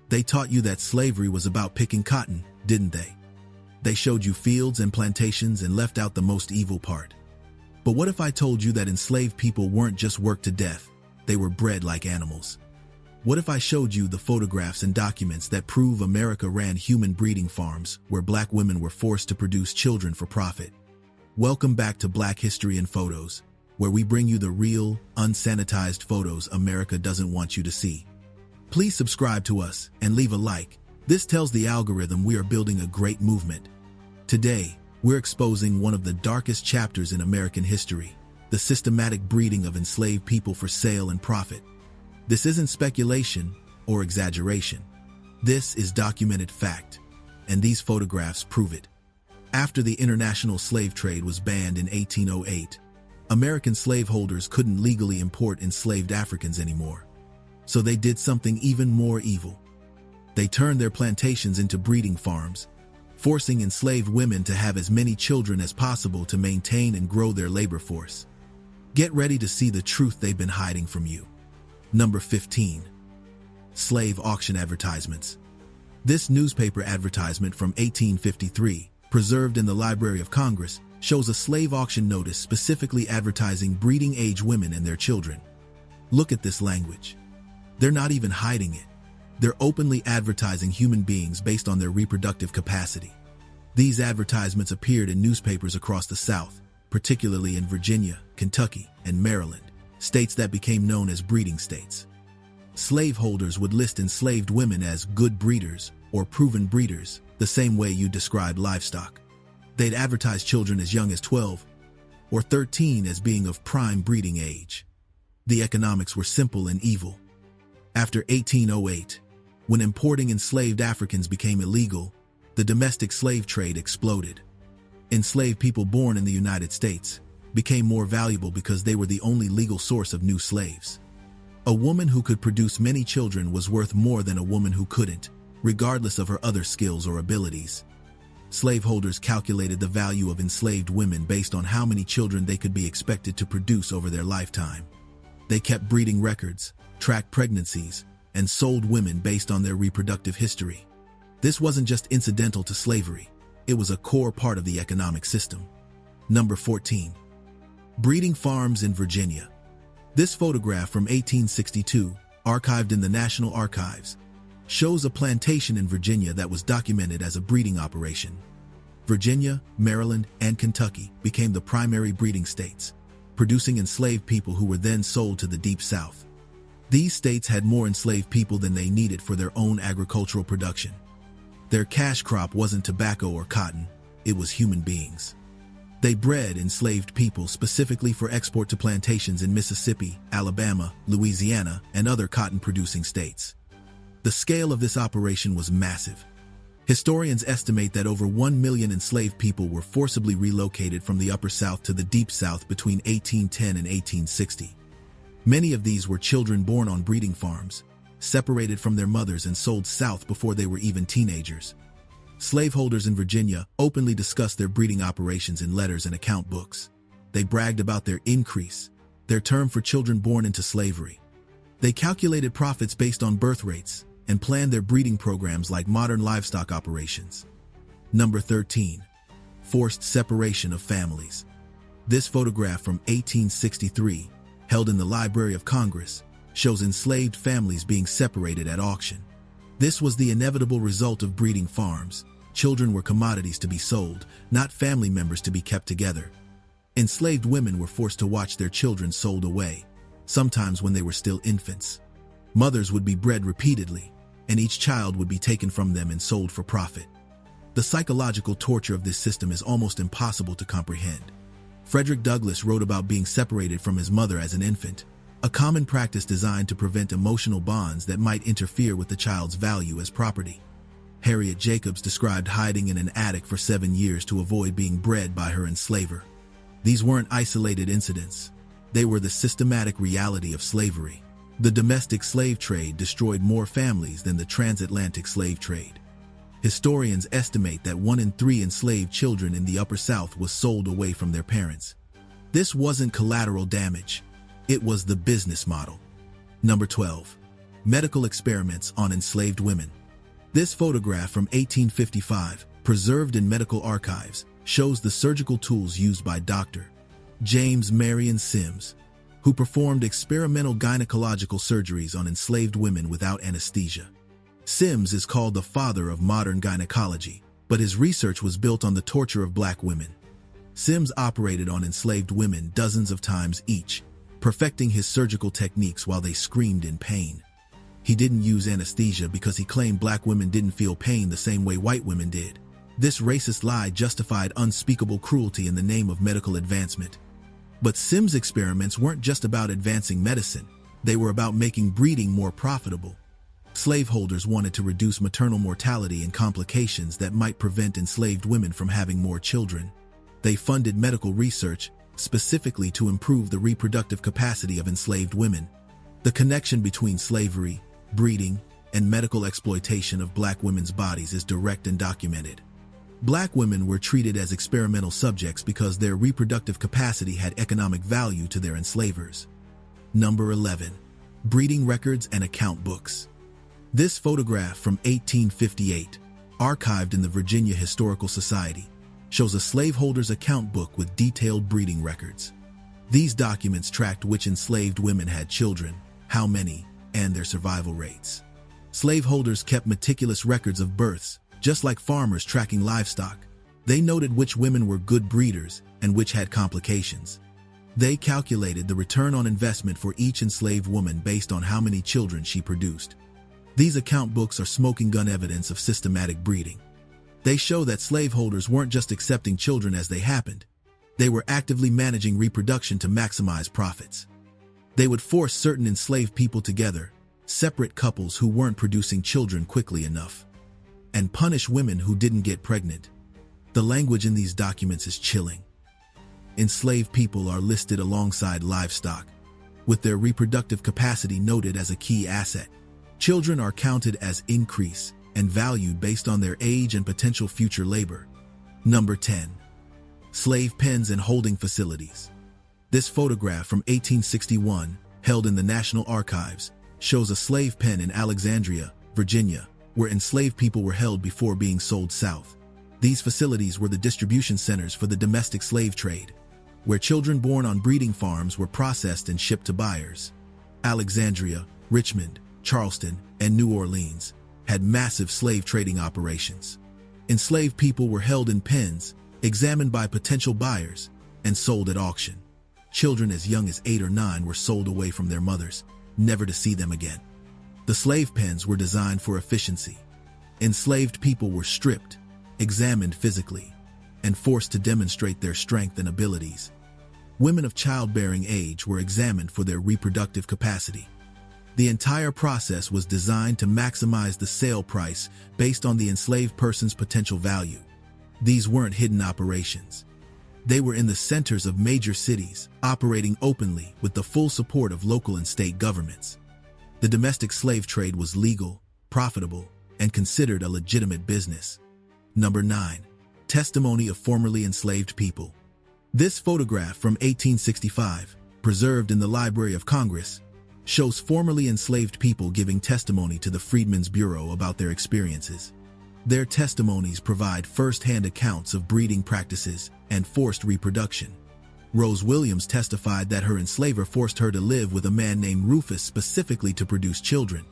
They taught you that slavery was about picking cotton, didn't they? They showed you fields and plantations and left out the most evil part. But what if I told you that enslaved people weren't just worked to death, they were bred like animals? What if I showed you the photographs and documents that prove America ran human breeding farms where black women were forced to produce children for profit? Welcome back to Black History in Photos, where we bring you the real, unsanitized photos America doesn't want you to see. Please subscribe to us and leave a like. This tells the algorithm we are building a great movement. Today, we're exposing one of the darkest chapters in American history, the systematic breeding of enslaved people for sale and profit. This isn't speculation or exaggeration. This is documented fact, and these photographs prove it. After the international slave trade was banned in 1808, American slaveholders couldn't legally import enslaved Africans anymore. So they did something even more evil. They turned their plantations into breeding farms, forcing enslaved women to have as many children as possible to maintain and grow their labor force. Get ready to see the truth they've been hiding from you. Number 15. Slave auction advertisements. This newspaper advertisement from 1853, preserved in the Library of Congress, shows a slave auction notice specifically advertising breeding-age women and their children. Look at this language. They're not even hiding it. They're openly advertising human beings based on their reproductive capacity. These advertisements appeared in newspapers across the South, particularly in Virginia, Kentucky, and Maryland, states that became known as breeding states. Slaveholders would list enslaved women as good breeders or proven breeders, the same way you describe livestock. They'd advertise children as young as 12 or 13 as being of prime breeding age. The economics were simple and evil. After 1808, when importing enslaved Africans became illegal, the domestic slave trade exploded. Enslaved people born in the United States became more valuable because they were the only legal source of new slaves. A woman who could produce many children was worth more than a woman who couldn't, regardless of her other skills or abilities. Slaveholders calculated the value of enslaved women based on how many children they could be expected to produce over their lifetime. They kept breeding records, tracked pregnancies, and sold women based on their reproductive history. This wasn't just incidental to slavery, it was a core part of the economic system. Number 14. Breeding farms in Virginia. This photograph from 1862, archived in the National Archives, shows a plantation in Virginia that was documented as a breeding operation. Virginia, Maryland, and Kentucky became the primary breeding states, producing enslaved people who were then sold to the Deep South. These states had more enslaved people than they needed for their own agricultural production. Their cash crop wasn't tobacco or cotton, it was human beings. They bred enslaved people specifically for export to plantations in Mississippi, Alabama, Louisiana, and other cotton-producing states. The scale of this operation was massive. Historians estimate that over 1 million enslaved people were forcibly relocated from the Upper South to the Deep South between 1810 and 1860. Many of these were children born on breeding farms, separated from their mothers and sold south before they were even teenagers. Slaveholders in Virginia openly discussed their breeding operations in letters and account books. They bragged about their increase, their term for children born into slavery. They calculated profits based on birth rates and planned their breeding programs like modern livestock operations. Number 13. Forced separation of families. This photograph from 1863, held in the Library of Congress, shows enslaved families being separated at auction. This was the inevitable result of breeding farms. Children were commodities to be sold, not family members to be kept together. Enslaved women were forced to watch their children sold away, sometimes when they were still infants. Mothers would be bred repeatedly, and each child would be taken from them and sold for profit. The psychological torture of this system is almost impossible to comprehend. Frederick Douglass wrote about being separated from his mother as an infant, a common practice designed to prevent emotional bonds that might interfere with the child's value as property. Harriet Jacobs described hiding in an attic for 7 years to avoid being bred by her enslaver. These weren't isolated incidents. They were the systematic reality of slavery. The domestic slave trade destroyed more families than the transatlantic slave trade. Historians estimate that 1 in 3 enslaved children in the Upper South was sold away from their parents. This wasn't collateral damage. It was the business model. Number 12. Medical experiments on enslaved women. This photograph from 1855, preserved in medical archives, shows the surgical tools used by Dr. James Marion Sims, who performed experimental gynecological surgeries on enslaved women without anesthesia. Sims is called the father of modern gynecology, but his research was built on the torture of black women. Sims operated on enslaved women dozens of times each, perfecting his surgical techniques while they screamed in pain. He didn't use anesthesia because he claimed black women didn't feel pain the same way white women did. This racist lie justified unspeakable cruelty in the name of medical advancement. But Sims' experiments weren't just about advancing medicine. They were about making breeding more profitable. Slaveholders wanted to reduce maternal mortality and complications that might prevent enslaved women from having more children. They funded medical research, specifically to improve the reproductive capacity of enslaved women. The connection between slavery, breeding, and medical exploitation of black women's bodies is direct and documented. Black women were treated as experimental subjects because their reproductive capacity had economic value to their enslavers. Number 11. Breeding records and account books. This photograph from 1858, archived in the Virginia Historical Society, shows a slaveholder's account book with detailed breeding records. These documents tracked which enslaved women had children, how many, and their survival rates. Slaveholders kept meticulous records of births, just like farmers tracking livestock. They noted which women were good breeders and which had complications. They calculated the return on investment for each enslaved woman based on how many children she produced. These account books are smoking gun evidence of systematic breeding. They show that slaveholders weren't just accepting children as they happened. They were actively managing reproduction to maximize profits. They would force certain enslaved people together, separate couples who weren't producing children quickly enough, and punish women who didn't get pregnant. The language in these documents is chilling. Enslaved people are listed alongside livestock, with their reproductive capacity noted as a key asset. Children are counted as increase and valued based on their age and potential future labor. Number 10. Slave pens and holding facilities. This photograph from 1861, held in the National Archives, shows a slave pen in Alexandria, Virginia, where enslaved people were held before being sold south. These facilities were the distribution centers for the domestic slave trade, where children born on breeding farms were processed and shipped to buyers. Alexandria, Richmond, Charleston, and New Orleans had massive slave trading operations. Enslaved people were held in pens, examined by potential buyers, and sold at auction. Children as young as 8 or 9 were sold away from their mothers, never to see them again. The slave pens were designed for efficiency. Enslaved people were stripped, examined physically, and forced to demonstrate their strength and abilities. Women of childbearing age were examined for their reproductive capacity. The entire process was designed to maximize the sale price based on the enslaved person's potential value. These weren't hidden operations. They were in the centers of major cities, operating openly with the full support of local and state governments. The domestic slave trade was legal, profitable, and considered a legitimate business. Number 9. Testimony of formerly enslaved people. This photograph from 1865, preserved in the Library of Congress, shows formerly enslaved people giving testimony to the Freedmen's Bureau about their experiences. Their testimonies provide first-hand accounts of breeding practices and forced reproduction. Rose Williams testified that her enslaver forced her to live with a man named Rufus specifically to produce children.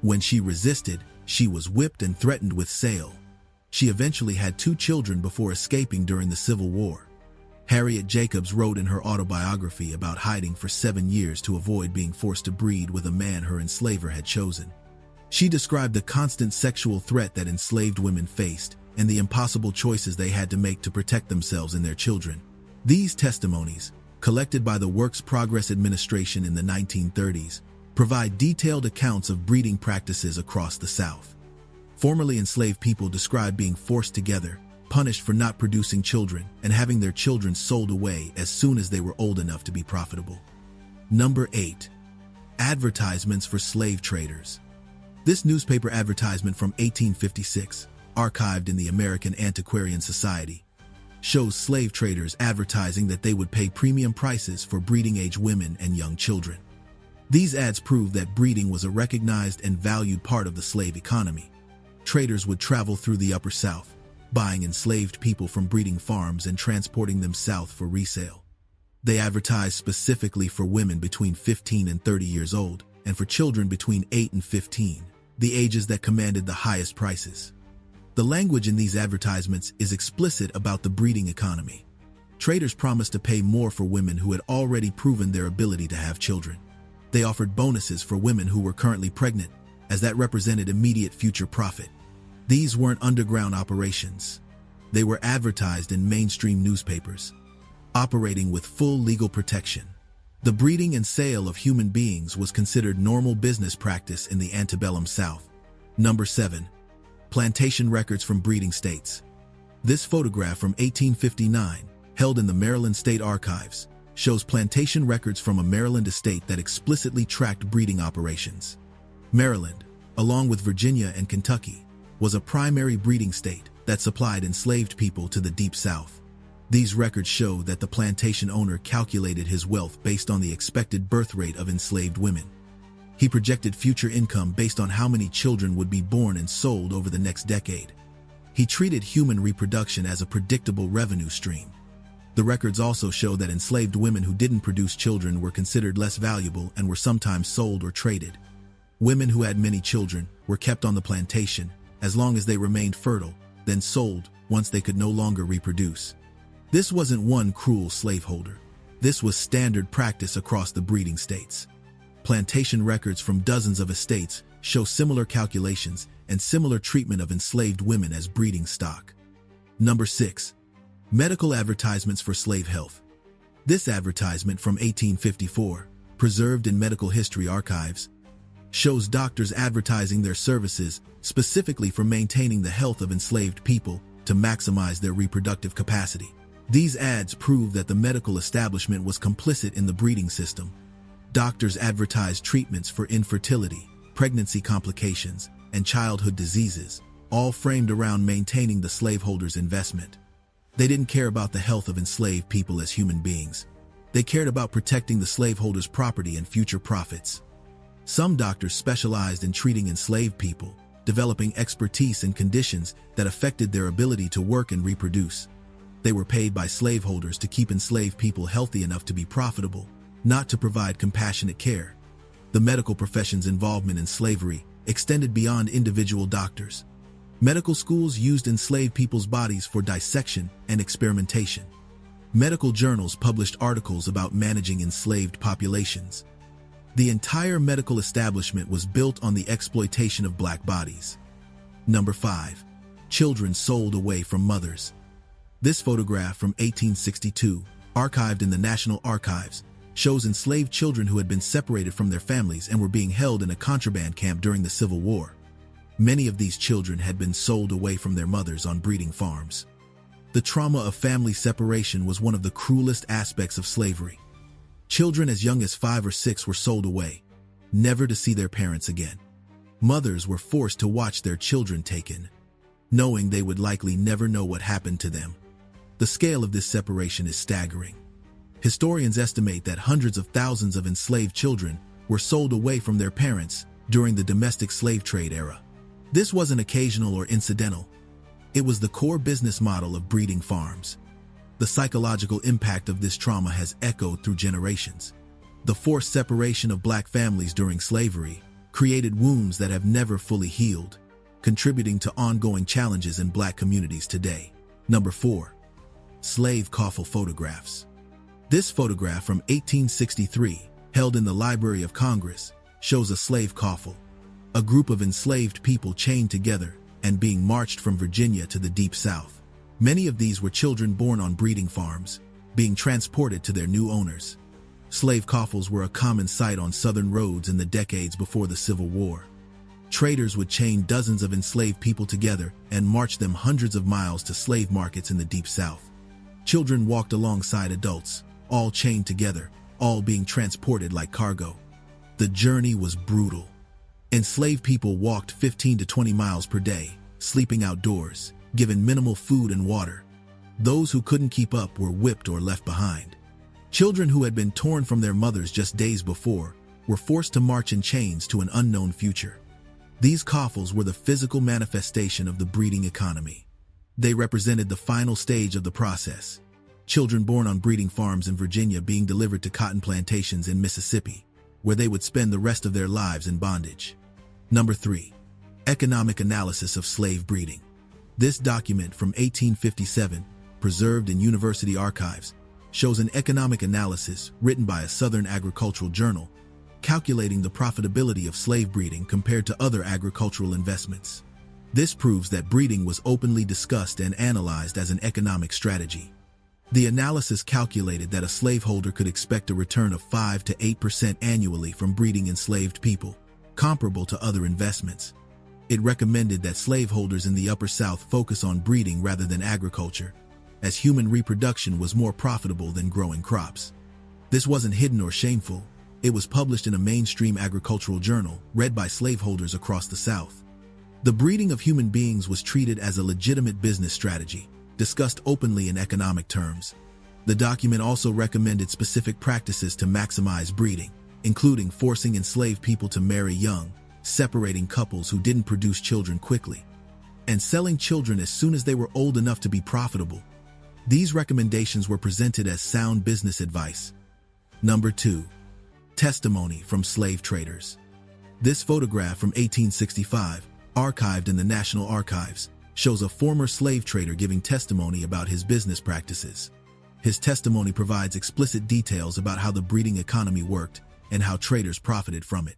When she resisted, she was whipped and threatened with sale. She eventually had 2 children before escaping during the Civil War. Harriet Jacobs wrote in her autobiography about hiding for 7 years to avoid being forced to breed with a man her enslaver had chosen. She described the constant sexual threat that enslaved women faced and the impossible choices they had to make to protect themselves and their children. These testimonies, collected by the Works Progress Administration in the 1930s, provide detailed accounts of breeding practices across the South. Formerly enslaved people describe being forced together, punished for not producing children, and having their children sold away as soon as they were old enough to be profitable. Number 8. Advertisements for slave traders. This newspaper advertisement from 1856, archived in the American Antiquarian Society, shows slave traders advertising that they would pay premium prices for breeding-age women and young children. These ads prove that breeding was a recognized and valued part of the slave economy. traders would travel through the Upper South, buying enslaved people from breeding farms and transporting them south for resale. They advertised specifically for women between 15 and 30 years old, and for children between 8 and 15, the ages that commanded the highest prices. The language in these advertisements is explicit about the breeding economy. Traders promised to pay more for women who had already proven their ability to have children. They offered bonuses for women who were currently pregnant, as that represented immediate future profit. These weren't underground operations. They were advertised in mainstream newspapers, operating with full legal protection. The breeding and sale of human beings was considered normal business practice in the antebellum South. Number 7. Plantation records from breeding states. This photograph from 1859, held in the Maryland State Archives, shows plantation records from a Maryland estate that explicitly tracked breeding operations. Maryland, along with Virginia and Kentucky, was a primary breeding state that supplied enslaved people to the Deep South. These records show that the plantation owner calculated his wealth based on the expected birth rate of enslaved women. He projected future income based on how many children would be born and sold over the next decade. He treated human reproduction as a predictable revenue stream. The records also show that enslaved women who didn't produce children were considered less valuable and were sometimes sold or traded. Women who had many children were kept on the plantation as long as they remained fertile, then sold once they could no longer reproduce. This wasn't one cruel slaveholder. This was standard practice across the breeding states. Plantation records from dozens of estates show similar calculations and similar treatment of enslaved women as breeding stock. Number 6. Medical advertisements for slave health. This advertisement from 1854, preserved in medical history archives, shows doctors advertising their services specifically for maintaining the health of enslaved people to maximize their reproductive capacity. These ads prove that the medical establishment was complicit in the breeding system. Doctors advertised treatments for infertility, pregnancy complications, and childhood diseases, all framed around maintaining the slaveholders' investment. They didn't care about the health of enslaved people as human beings. They cared about protecting the slaveholders' property and future profits. Some doctors specialized in treating enslaved people, developing expertise in conditions that affected their ability to work and reproduce. They were paid by slaveholders to keep enslaved people healthy enough to be profitable, not to provide compassionate care. The medical profession's involvement in slavery extended beyond individual doctors. Medical schools used enslaved people's bodies for dissection and experimentation. Medical journals published articles about managing enslaved populations. The entire medical establishment was built on the exploitation of black bodies. Number 5. Children sold away from mothers. This photograph from 1862, archived in the National Archives, shows enslaved children who had been separated from their families and were being held in a contraband camp during the Civil War. Many of these children had been sold away from their mothers on breeding farms. The trauma of family separation was one of the cruelest aspects of slavery. Children as young as 5 or 6 were sold away, never to see their parents again. Mothers were forced to watch their children taken, knowing they would likely never know what happened to them. The scale of this separation is staggering. Historians estimate that hundreds of thousands of enslaved children were sold away from their parents during the domestic slave trade era. This wasn't occasional or incidental. It was the core business model of breeding farms. The psychological impact of this trauma has echoed through generations. The forced separation of black families during slavery created wounds that have never fully healed, contributing to ongoing challenges in black communities today. Number 4. Slave coffle photographs. This photograph from 1863, held in the Library of Congress, shows a slave coffle, a group of enslaved people chained together and being marched from Virginia to the Deep South. Many of these were children born on breeding farms, being transported to their new owners. Slave coffles were a common sight on southern roads in the decades before the Civil War. Traders would chain dozens of enslaved people together and march them hundreds of miles to slave markets in the Deep South. Children walked alongside adults, all chained together, all being transported like cargo. The journey was brutal. Enslaved people walked 15 to 20 miles per day, sleeping outdoors, given minimal food and water. Those who couldn't keep up were whipped or left behind. Children who had been torn from their mothers just days before were forced to march in chains to an unknown future. These coffles were the physical manifestation of the breeding economy. They represented the final stage of the process. Children born on breeding farms in Virginia being delivered to cotton plantations in Mississippi, where they would spend the rest of their lives in bondage. Number 3. Economic analysis of slave breeding. This document from 1857, preserved in university archives, shows an economic analysis written by a Southern agricultural journal, calculating the profitability of slave breeding compared to other agricultural investments. This proves that breeding was openly discussed and analyzed as an economic strategy. The analysis calculated that a slaveholder could expect a return of 5 to 8% annually from breeding enslaved people, comparable to other investments. It recommended that slaveholders in the Upper South focus on breeding rather than agriculture, as human reproduction was more profitable than growing crops. This wasn't hidden or shameful. It was published in a mainstream agricultural journal, read by slaveholders across the South. The breeding of human beings was treated as a legitimate business strategy, discussed openly in economic terms. The document also recommended specific practices to maximize breeding, including forcing enslaved people to marry young, separating couples who didn't produce children quickly, and selling children as soon as they were old enough to be profitable. These recommendations were presented as sound business advice. Number 2. Testimony from slave traders. This photograph from 1865, archived in the National Archives, shows a former slave trader giving testimony about his business practices. His testimony provides explicit details about how the breeding economy worked and how traders profited from it.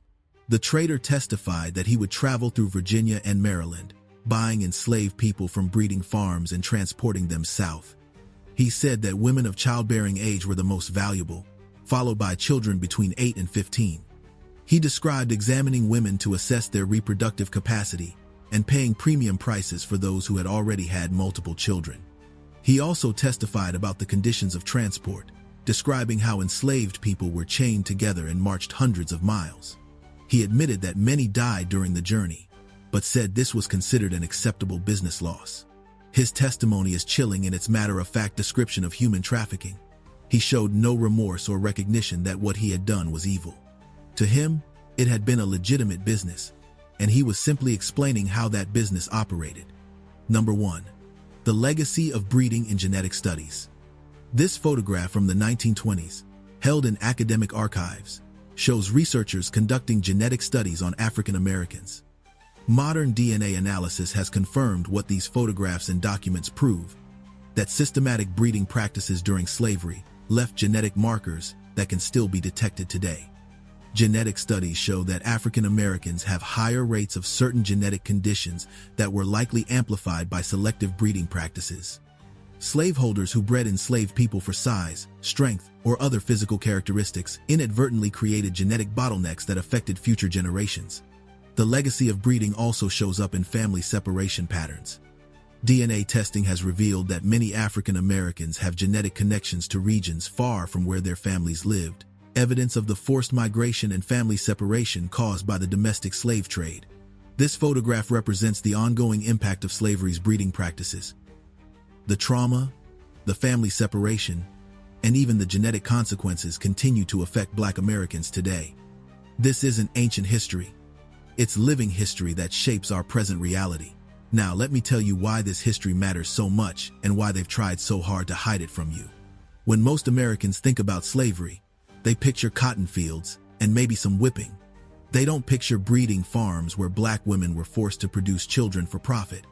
The trader testified that he would travel through Virginia and Maryland, buying enslaved people from breeding farms and transporting them south. He said that women of childbearing age were the most valuable, followed by children between 8 and 15. He described examining women to assess their reproductive capacity and paying premium prices for those who had already had multiple children. He also testified about the conditions of transport, describing how enslaved people were chained together and marched hundreds of miles. He admitted that many died during the journey, but said this was considered an acceptable business loss. His testimony is chilling in its matter-of-fact description of human trafficking. He showed no remorse or recognition that what he had done was evil. To him, it had been a legitimate business, and he was simply explaining how that business operated. Number 1. The legacy of breeding in genetic studies. This photograph from the 1920s, held in academic archives, shows researchers conducting genetic studies on African Americans. Modern DNA analysis has confirmed what these photographs and documents prove, that systematic breeding practices during slavery left genetic markers that can still be detected today. Genetic studies show that African Americans have higher rates of certain genetic conditions that were likely amplified by selective breeding practices. Slaveholders who bred enslaved people for size, strength, or other physical characteristics inadvertently created genetic bottlenecks that affected future generations. The legacy of breeding also shows up in family separation patterns. DNA testing has revealed that many African Americans have genetic connections to regions far from where their families lived, evidence of the forced migration and family separation caused by the domestic slave trade. This photograph represents the ongoing impact of slavery's breeding practices. The trauma, the family separation, and even the genetic consequences continue to affect Black Americans today. This isn't ancient history. It's living history that shapes our present reality. Now, let me tell you why this history matters so much and why they've tried so hard to hide it from you. When most Americans think about slavery, they picture cotton fields and maybe some whipping. They don't picture breeding farms where Black women were forced to produce children for profit.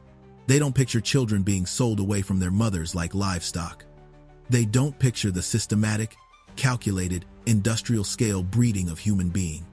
They don't picture children being sold away from their mothers like livestock. They don't picture the systematic, calculated, industrial-scale breeding of human beings.